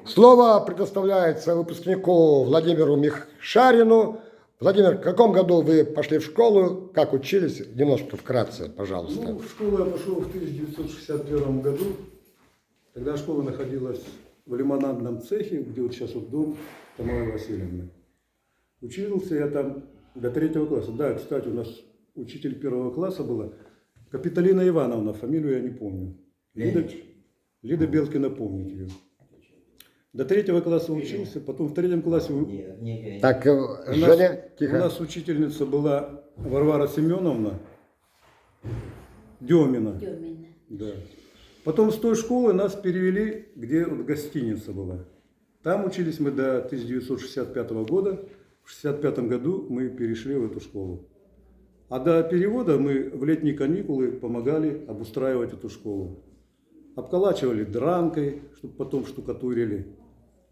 Слово предоставляется выпускнику Владимиру Михшарину. Владимир, в каком году вы пошли в школу, как учились? Немножко вкратце, пожалуйста. Ну, в школу я пошел в 1961 году. Тогда школа находилась в лимонадном цехе, где вот сейчас вот дом Тамары Васильевны. Учился я там до 3 класса. Да, кстати, у нас учитель 1 класса была Капиталина Ивановна, фамилию я не помню. Лида Белкина, помнит ее. До 3 класса учился, потом в 3 классе... Так, Женя, У тихо. нас учительница была Варвара Семеновна Демина. Да. Потом с той школы нас перевели, где вот гостиница была. Там учились мы до 1965 года. В 1965 году мы перешли в эту школу. А до перевода мы в летние каникулы помогали обустраивать эту школу. Обколачивали дранкой, чтобы потом штукатурили.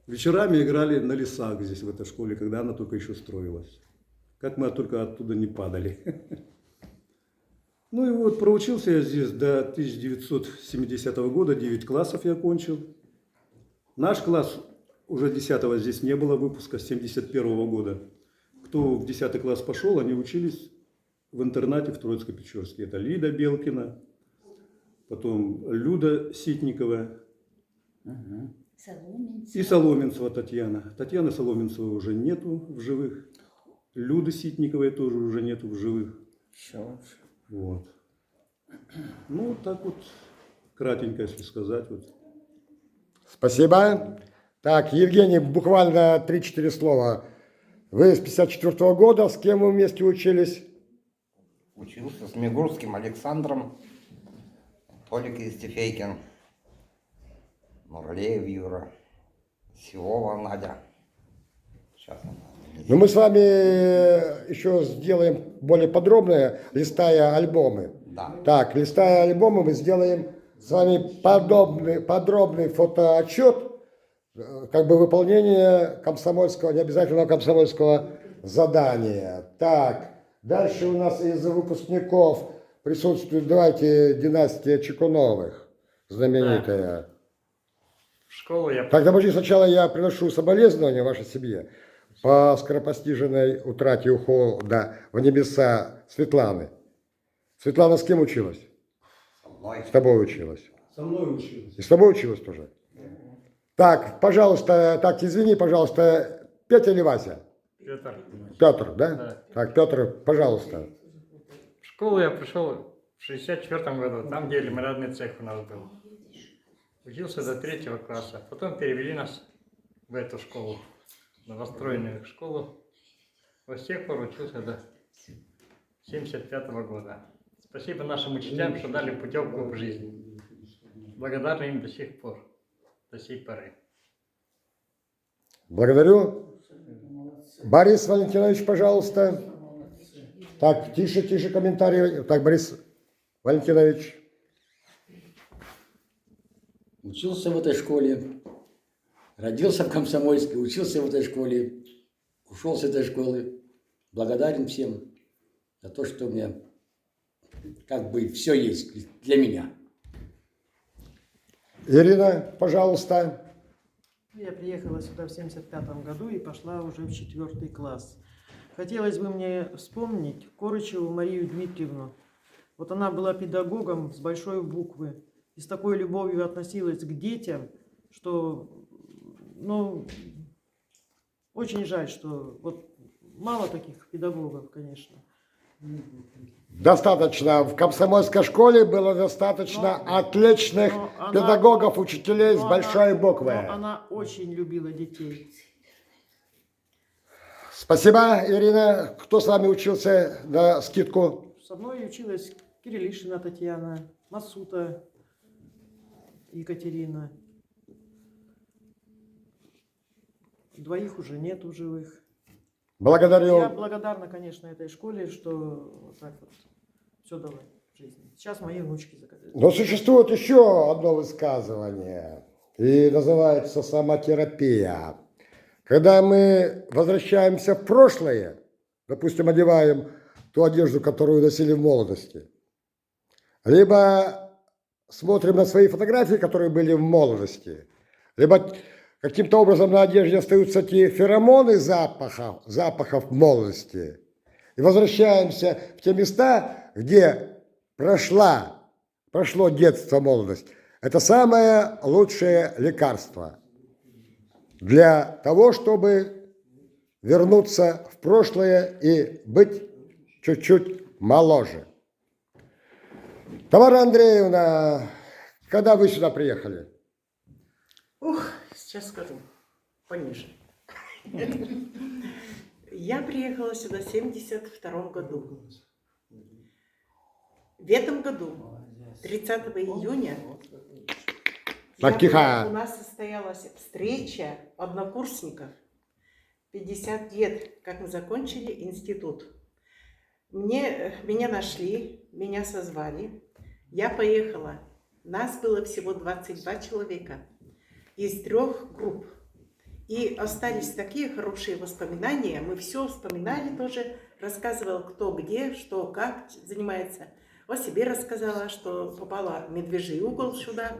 Вечерами играли на лесах здесь, в этой школе, когда она только еще строилась. Как мы только оттуда не падали. Ну и вот, проучился я здесь до 1970 года, 9 классов я окончил. Наш класс уже 10-го здесь не было выпуска, с 71 года. Кто в 10 класс пошел, они учились в интернате в Троицко-Печорске. Это Лида Белкина, потом Люда Ситникова и Соломенцева Татьяна. Татьяны Соломенцевой уже нету в живых. Люды Ситниковой тоже уже нету в живых. Вот. Ну, так вот, кратенько, если сказать. Вот. Спасибо. Так, Евгений, буквально 3-4 слова. Вы с 54 года, с кем вы вместе учились? Учился с Мигурским Александром, Толик Истефейкин, Нурлеев Юра, Силова Надя. Сейчас она. Ну, мы с вами еще сделаем более подробное, листая альбомы. Да. Так, листая альбомы, мы сделаем с вами подробный фотоотчет, как бы выполнение комсомольского, необязательного комсомольского задания. Так, дальше у нас из выпускников присутствует, давайте, династия Чекуновых, знаменитая. В школу я... Так, допустим, сначала я приношу соболезнования вашей семье по скоропостиженной утрате ухода в небеса Светланы. Светлана с кем училась? Со мной. С тобой училась. Со мной училась. И с тобой училась тоже? Так, пожалуйста, так, извини, пожалуйста, Петя или Вася? Петр. Петр, да? Да. Так, Петр, пожалуйста. В школу я пришел в 64 году, там, где лимонадный цех у нас был. Учился до 3 класса. Потом перевели нас в эту школу, новостроенную школу. С тех пор учился до 75 года. Спасибо нашим учителям, что дали путевку в жизнь. Благодарны им до сих пор, до сей поры. Благодарю. Борис Валентинович, пожалуйста. Так, тише, тише комментарии. Так, Борис Валентинович. Учился в этой школе, родился в Комсомольске, учился в этой школе, ушел с этой школы. Благодарен всем за то, что у меня как бы все есть для меня. Ирина, пожалуйста. Я приехала сюда в 1975 году и пошла уже в 4 класс. Хотелось бы мне вспомнить Корычеву Марию Дмитриевну. Вот она была педагогом с большой буквы и с такой любовью относилась к детям, что, ну, очень жаль, что вот мало таких педагогов, конечно. Достаточно. В комсомольской школе было достаточно отличных педагогов, учителей с большой буквы. Но она очень любила детей. Спасибо, Ирина. Кто с вами учился на скидку? Со мной училась Кириллишина Татьяна, Масута Екатерина. 2 уже нет в живых. Благодарю. Я благодарна, конечно, этой школе, что вот так вот все дало в жизни. Сейчас мои внучки заказали. Но существует еще одно высказывание, и называется самотерапия. Когда мы возвращаемся в прошлое, допустим, одеваем ту одежду, которую носили в молодости, либо смотрим на свои фотографии, которые были в молодости, либо каким-то образом на одежде остаются те феромоны запахов молодости. И возвращаемся в те места, где прошло детство, молодость. Это самое лучшее лекарство для того, чтобы вернуться в прошлое и быть чуть-чуть моложе. Тамара Андреевна, когда вы сюда приехали? Ух, сейчас скажу, пониже. Я приехала сюда в 1972 году. В этом году, 30 июня, Так, тихо. у нас состоялась встреча однокурсников. 50 лет, как мы закончили институт. Меня нашли, меня созвали. Я поехала. Нас было всего 22 человека из 3 групп. И остались такие хорошие воспоминания. Мы все вспоминали тоже. Рассказывала, кто где, что, как занимается. О себе рассказала, что попала в медвежий угол сюда.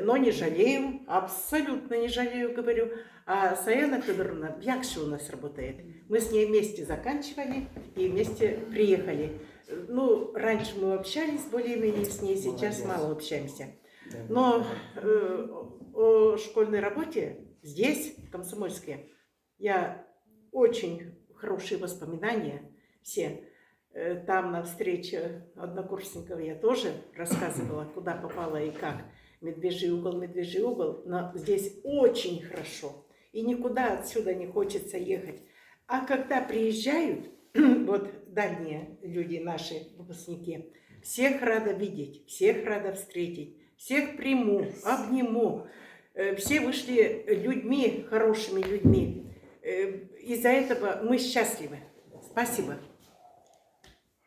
Но не жалею, абсолютно не жалею, говорю. А Саяна Федоровна в Якше у нас работает. Мы с ней вместе заканчивали и вместе приехали. Ну, раньше мы общались более-менее с ней, сейчас мало общаемся. Но о школьной работе здесь, в Комсомольске, я очень хорошие воспоминания все. Там на встрече однокурсников я тоже рассказывала, куда попала и как. Медвежий угол, но здесь очень хорошо. И никуда отсюда не хочется ехать. А когда приезжают, вот дальние люди, наши выпускники, всех рада видеть, всех рада встретить, всех приму, обниму. Все вышли людьми, хорошими людьми. Из-за этого мы счастливы. Спасибо.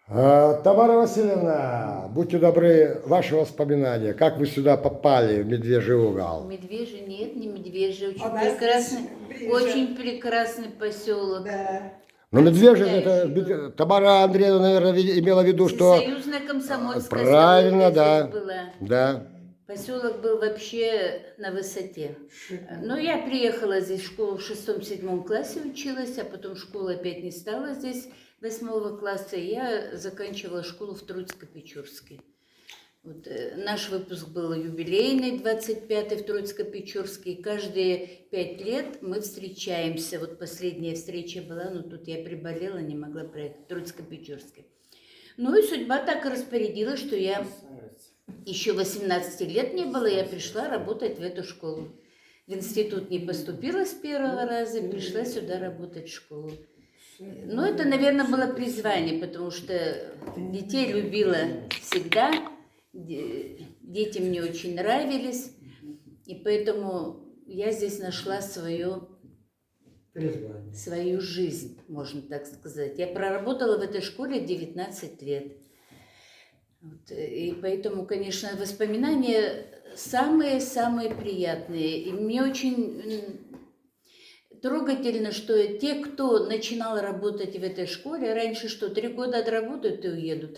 Тамара Васильевна, будьте добры, ваши воспоминания. Как вы сюда попали, в Медвежий угол? Медвежий нет, не Медвежий. Очень У нас прекрасный, приезжал. очень прекрасный поселок. Да. Ну, Медвежий, это Тамара Андреевна, наверное, имела в виду, что... Союзная комсомольская. Правильно, да. Была. Да. Поселок был вообще на высоте. Но я приехала здесь в школу в 6-7 классе училась, а потом школы опять не стала здесь 8 класса. И я заканчивала школу в Троицко-Печорске. Вот, наш выпуск был юбилейный, 25-й в Троицко-Печорске. Каждые 5 лет мы встречаемся. Вот последняя встреча была, но тут я приболела, не могла проехать в Троицко-Печорске. Ну и судьба так и распорядилась, что я еще 18 лет не было, я пришла работать в эту школу. В институт не поступила с первого раза, пришла сюда работать в школу. Ну, это, наверное, было призвание, потому что детей любила всегда, дети мне очень нравились, и поэтому я здесь нашла свою жизнь, можно так сказать. Я проработала в этой школе 19 лет. Вот, и поэтому, конечно, воспоминания самые-самые приятные. И мне очень трогательно, что те, кто начинал работать в этой школе, раньше что, 3 года отработают и уедут,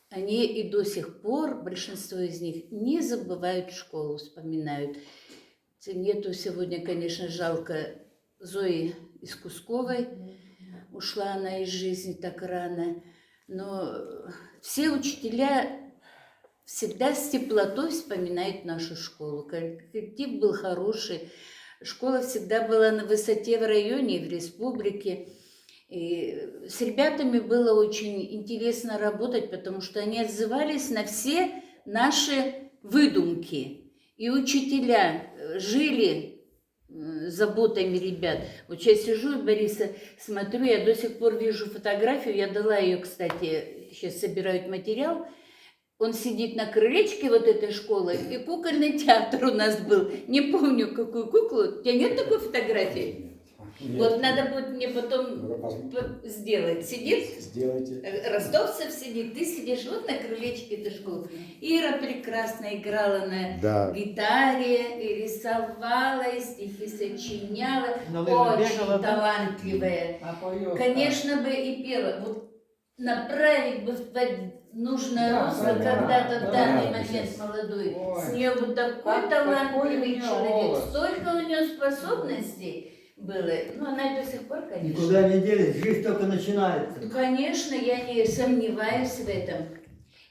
они и до сих пор, большинство из них, не забывают школу, вспоминают. Нету сегодня, конечно, жалко Зои из Кусковой, ушла она из жизни так рано, но все учителя всегда с теплотой вспоминают нашу школу. Коллектив был хороший, школа всегда была на высоте в районе и в республике. И с ребятами было очень интересно работать, потому что они отзывались на все наши выдумки. И учителя жили заботами ребят. Вот сейчас сижу и Бориса смотрю, я до сих пор вижу фотографию, я дала ее, кстати, сейчас собирают материал. Он сидит на крылечке вот этой школы, и кукольный театр у нас был. Не помню, какую куклу. У тебя нет такой фотографии? Нет. Вот надо будет мне потом сделать. Сидит, Сделайте. Ростовцев сидит, ты сидишь вот на крылечке этой школы. Ира прекрасно играла на гитаре, и рисовала, и стихи сочиняла. Очень талантливая. Конечно бы и пела. Вот направить бы нужное русло, когда-то в данный момент молодой. С нее вот такой талантливый человек, столько у нее способностей было. Ну, она и до сих пор, конечно. Никуда не делись, жизнь только начинается. Ну, конечно, я не сомневаюсь в этом.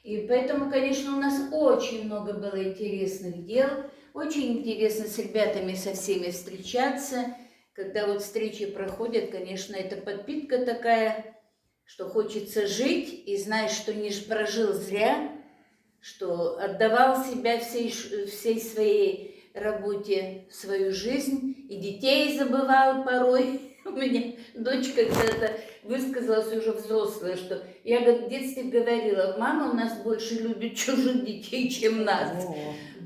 И поэтому, конечно, у нас очень много было интересных дел. Очень интересно с ребятами со всеми встречаться. Когда вот встречи проходят, конечно, это подпитка такая, что хочется жить и знать, что не прожил зря, что отдавал себя всей своей работе, свою жизнь, и детей забывал порой. У меня дочь когда-то высказалась уже взрослая, что я в детстве говорила, мама у нас больше любит чужих детей, чем нас.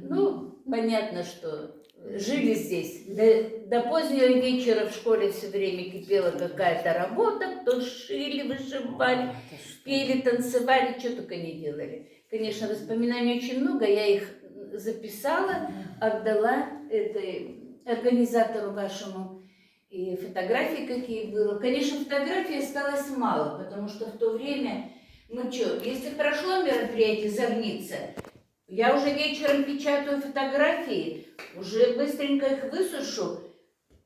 Ну, понятно, что жили здесь. До позднего вечера в школе все время кипела какая-то работа, кто шили, вышивали, пели, танцевали, что только не делали. Конечно, воспоминаний очень много, я их записала, отдала этой организатору вашему. И фотографии какие было. Конечно, фотографий осталось мало, потому что в то время, ну что, если прошло мероприятие «Зорница», я уже вечером печатаю фотографии, уже быстренько их высушу,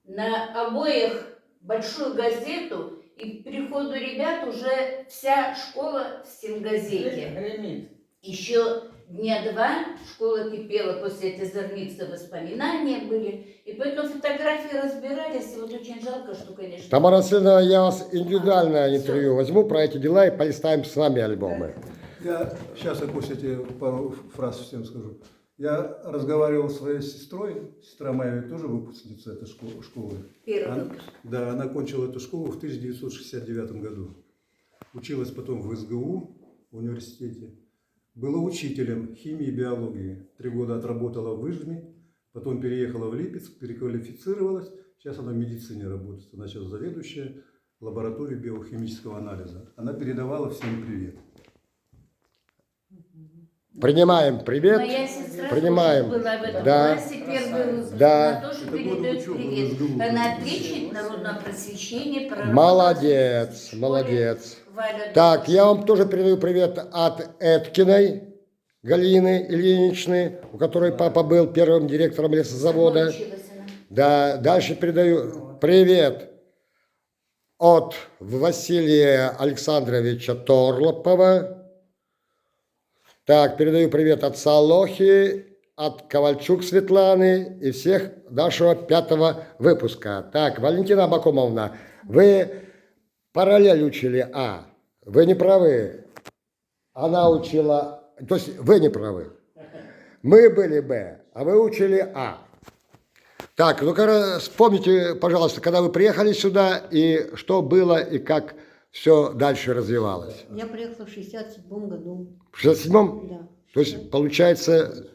на обоях большую газету, и к приходу ребят уже вся школа в стенгазете. Еще дня два школа кипела после этой зорницы, воспоминания были, и поэтому фотографии разбирались, и вот очень жалко, что, конечно... Тамара Васильевна, я вас индивидуальное интервью возьму про эти дела и полистаем с вами альбомы. Сейчас я после тебе пару фраз всем скажу. Я разговаривал с своей сестрой, сестра моя ведь тоже выпускница этой школы. Первый выпуск. Да, она кончила эту школу в 1969 году. Училась потом в СГУ, в университете. Была учителем химии и биологии. 3 года отработала в Выжме, потом переехала в Липецк, переквалифицировалась. Сейчас она в медицине работает. Она сейчас заведующая лабораторией биохимического анализа. Она передавала всем привет. Принимаем привет. Моя сестра Принимаем. тоже была в этом Да. классе, первый выпуск. Да. Она тоже передает привет. Она отличник народного просвещения. Молодец, молодец. Так, я вам тоже передаю привет от Эткиной Галины Ильиничны, у которой папа был первым директором лесозавода. Да, дальше передаю привет от Василия Александровича Торлопова. Так, передаю привет от Салохи, от Ковальчук Светланы и всех нашего 5-го выпуска. Так, Валентина Абакумовна, вы параллель учили А. Вы не правы. Она учила... То есть вы не правы. Мы были Б, а вы учили А. Так, ну-ка вспомните, пожалуйста, когда вы приехали сюда, и что было, и как все дальше развивалось. Я приехала в 67 году. В 67-м? Да. То есть, получается,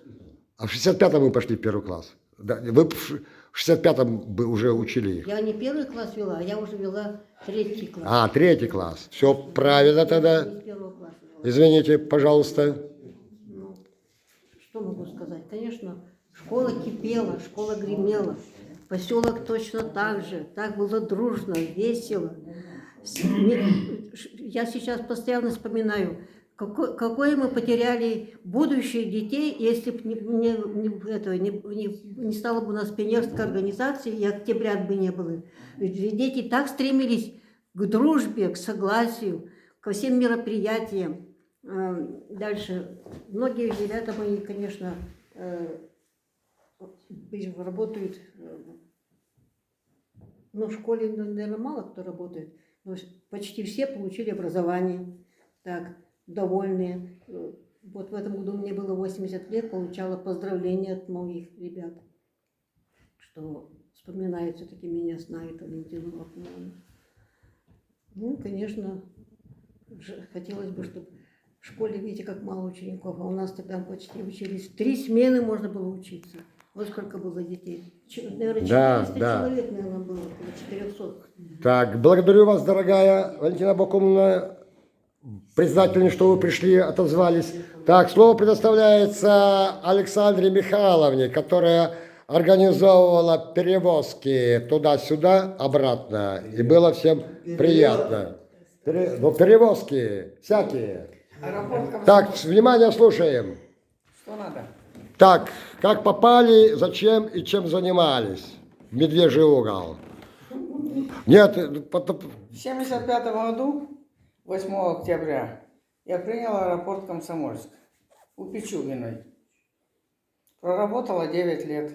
а в 65-м вы пошли в 1 класс? Да, вы в 65-м уже учили их? Я не 1 класс вела, а я уже вела 3 класс. А, 3 класс. Все правильно тогда. Из 1 класса вела. Извините, пожалуйста. Ну, что могу сказать? Конечно, школа кипела, школа гремела. Поселок точно так же. Так было дружно, весело. Я сейчас постоянно вспоминаю, какое мы потеряли будущее детей, если бы не стало бы у нас пионерской организации, и октябрят бы не было. Ведь дети так стремились к дружбе, к согласию, ко всем мероприятиям. Дальше. Многие ребята мои, конечно, работают, ну, в школе, наверное, мало кто работает, но почти все получили образование, так, довольные. Вот в этом году мне было 80 лет, получала поздравления от многих ребят, что вспоминают, все-таки меня знают, Валентину Вакумовну. Ну, конечно, хотелось бы, чтобы в школе, видите, как мало учеников, а у нас тогда почти учились. 3 смены можно было учиться. Вот сколько было детей. Наверное, 400 человек, наверное, было, около 400. Так, благодарю вас, дорогая Валентина Абакумовна. Признательны, что вы пришли, отозвались. Так, слово предоставляется Александре Михайловне, которая организовывала перевозки туда-сюда, обратно. И было всем приятно. Ну, перевозки всякие. Так, внимание, слушаем. Что надо? Так, как попали, зачем и чем занимались? В Медвежий угол. Нет, В 1975 году, 8 октября, я принял аэропорт Комсомольск у Пичугиной. Проработала 9 лет.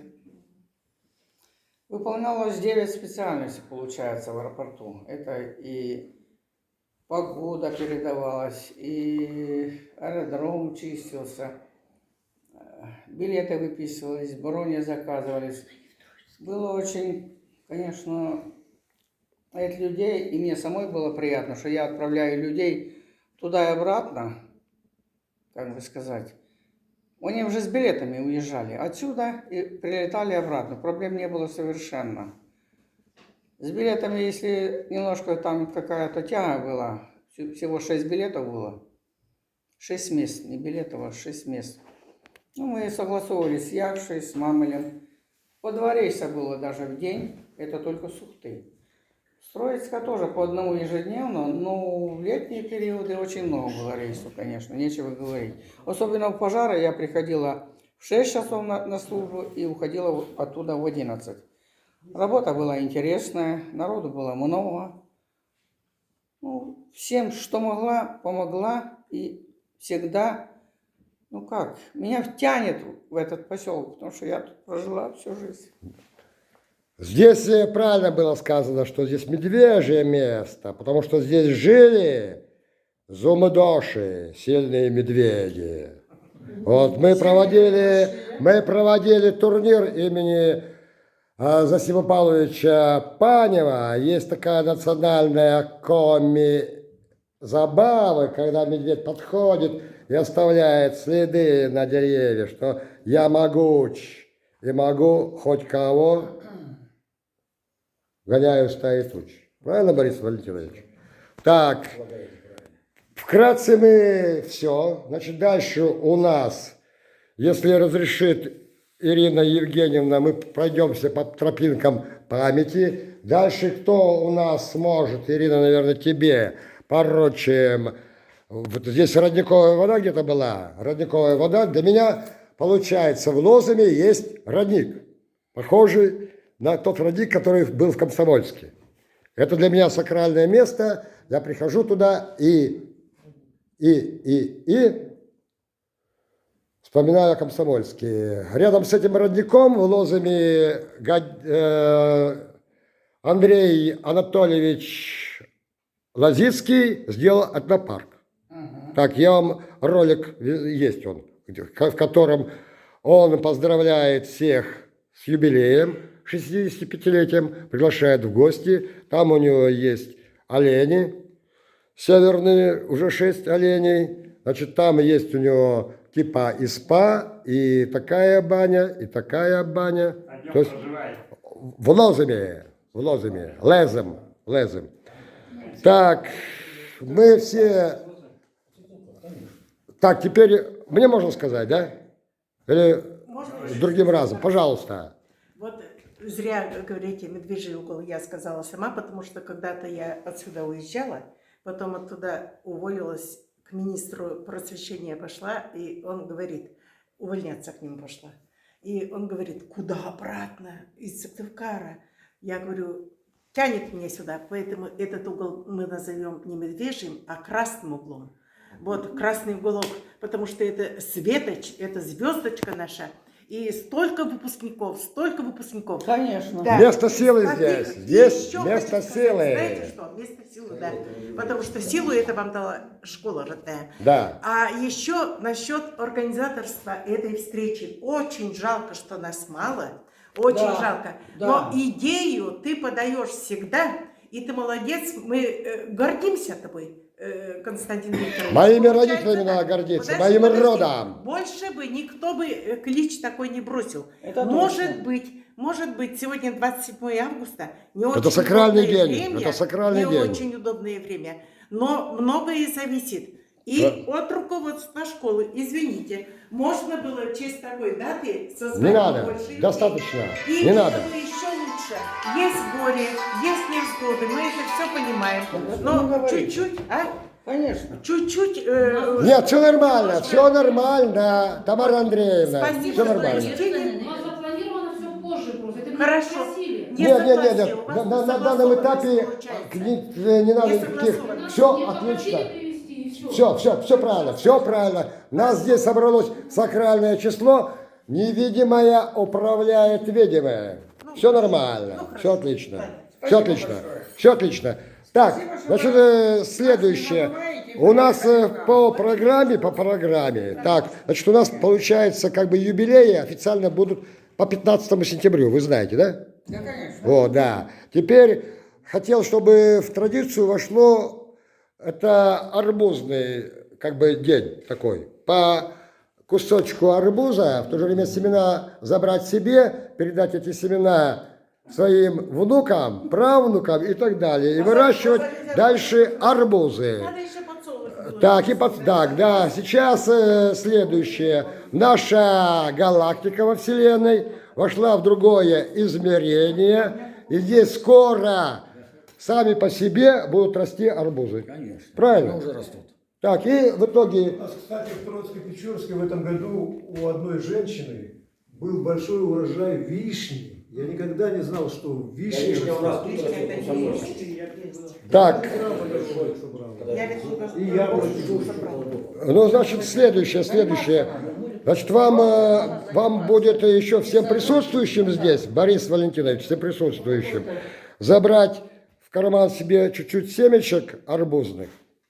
Выполнялось 9 специальностей, получается, в аэропорту. Это и погода передавалась, и аэродром чистился, билеты выписывались, брони заказывались. Было очень, конечно, от людей, и мне самой было приятно, что я отправляю людей туда и обратно, как бы сказать. Они уже с билетами уезжали отсюда и прилетали обратно. Проблем не было совершенно. С билетами, если немножко там какая-то тяга была, всего 6 билетов было. 6 мест, не билетов, а 6 мест. Ну, мы согласовывались с Якшей, с Мамелем. По 2 рейса было даже в день, это только сухты. Строицка тоже по одному ежедневно, но в летние периоды очень много было рейсов, конечно, нечего говорить. Особенно в пожары я приходила в 6 часов на службу и уходила оттуда в 11. Работа была интересная, народу было много. Ну, всем, что могла, помогла и всегда, ну как, меня тянет в этот поселок, потому что я тут прожила всю жизнь. здесь правильно было сказано, что здесь медвежье место, потому что здесь жили зумыдоши, сильные медведи. Вот мы проводили турнир имени Зосима Павловича Панева. Есть такая национальная коми-забава, когда медведь подходит и оставляет следы на деревьях, что я могуч и могу хоть кого гоняю стаи туч. Правильно, Борис Валентинович? Так, вкратце мы все. Значит, дальше у нас, если разрешит Ирина Евгеньевна, мы пройдемся по тропинкам памяти. Дальше кто у нас сможет, Ирина, наверное, тебе поручим. Вот здесь родниковая вода где-то была. Родниковая вода. Для меня, получается, в Лозами есть родник, похожий на тот родник, который был в Комсомольске. Это для меня сакральное место. Я прихожу туда и вспоминаю о Комсомольске. Рядом с этим родником в Лозами Андрей Анатольевич Лазицкий сделал этнопарк. Так, я вам ролик, есть он, в котором он поздравляет всех с юбилеем, 65-летием, приглашает в гости. Там у него есть олени, северные, уже 6 оленей. Значит, там есть у него типа и спа, и такая баня, и такая баня. А где То он есть проживает? в Лозами, Лезем. Так, мы все... Так, теперь мне можно сказать, да? Или Можно с другим разом? Пожалуйста. Вот зря говорите «медвежий угол», я сказала сама, потому что когда-то я отсюда уезжала, потом оттуда уволилась, к министру просвещения пошла, и он говорит, увольняться к нему пошла. И он говорит, куда обратно? Из Сыктывкара. Я говорю, тянет меня сюда, поэтому этот угол мы назовем не медвежьим, а красным углом. Вот красный уголок, потому что это светоч, это звездочка наша. И столько выпускников. Конечно. Да. Место силы Таких. здесь. И Здесь еще место хочу сказать, силы. Знаете что? Место силы, да. Потому что силу это вам дала школа родная. Да. А еще насчет организаторства этой встречи. Очень жалко, что нас мало. Очень Да, жалко. да. Но идею ты подаешь всегда. И ты молодец. Мы гордимся тобой, Константин Викторович. Моими Получается, родителями надо так. гордиться, Подожди, моим подожди. родом. Больше бы никто бы клич такой не бросил. Это Может точно. быть, сегодня 27 августа, не очень Это сакральный удобное день, время, это сакральный не день. очень удобное время, но многое зависит. И от руководства школы, извините, можно было в честь такой даты создать Не надо, больше достаточно, И не было надо. бы еще лучше. Есть горе, есть невзгоды, мы это все понимаем. не Но говорите. чуть-чуть, Конечно. Чуть-чуть... Нет, все нормально, Тамара Андреевна, Спасибо, все что нормально. Евгений. У нас запланировано все позже просто. Это мы Хорошо. спросили. Не Нет, согласие, у вас на данном согласованность этапе получается. не надо Не никаких. согласовано. Все Мне отлично. попросили привезти, и все. Все правильно. Нас здесь собралось сакральное число, невидимое управляет видимое. Все нормально, все отлично. Все отлично, все отлично. Так, значит, следующее. У нас по программе, так, значит, у нас получается как бы юбилеи официально будут по 15 сентябрю, вы знаете, да? Да, конечно. О, да. Теперь хотел, чтобы в традицию вошло это арбузный как бы день такой. По кусочку арбуза, в то же время семена забрать себе, передать эти семена своим внукам, правнукам и так далее. И выращивать дальше арбузы. Надо еще подсолнух. Так, да, сейчас следующее. Наша галактика во Вселенной вошла в другое измерение, и здесь скоро сами по себе будут расти арбузы. Конечно. Правильно? Они уже растут. Так, и в итоге, У нас, кстати, в Троицко-Печорске в этом году у одной женщины был большой урожай вишни. Я никогда не знал, что вишни растут. так, Я ведь много И яблоки. ну, значит, следующее. Значит, вам будет еще всем присутствующим здесь, Борис Валентинович, всем присутствующим, забрать в карман себе чуть-чуть семечек арбузных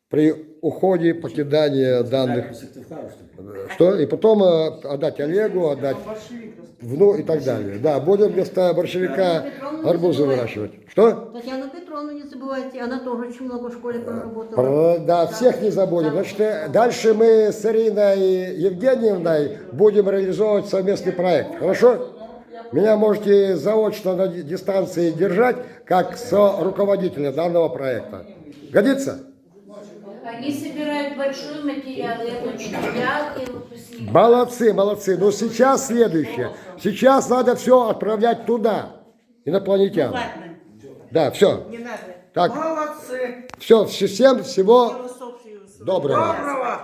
при уходе, покидании данных. Сыктывкара, что ли? Что? И потом отдать Олегу, отдать и так далее. Да, будем вместо борщевика арбузы выращивать. Что? Татьяна Петровна, не забывайте, она тоже очень много в школе проработала. Да, всех не забудем. Значит, дальше мы с Ириной Евгеньевной будем реализовывать совместный проект. Хорошо? Меня можете заочно на дистанции держать, как руководителя данного проекта. Годится? Они собирают большой материал, и это учителя, и выпускники. Молодцы. Но сейчас следующее. Сейчас надо все отправлять туда, инопланетян. Ладно, Да, все. не надо. Так, Молодцы. все, всем всего Философию свою. доброго. Доброго.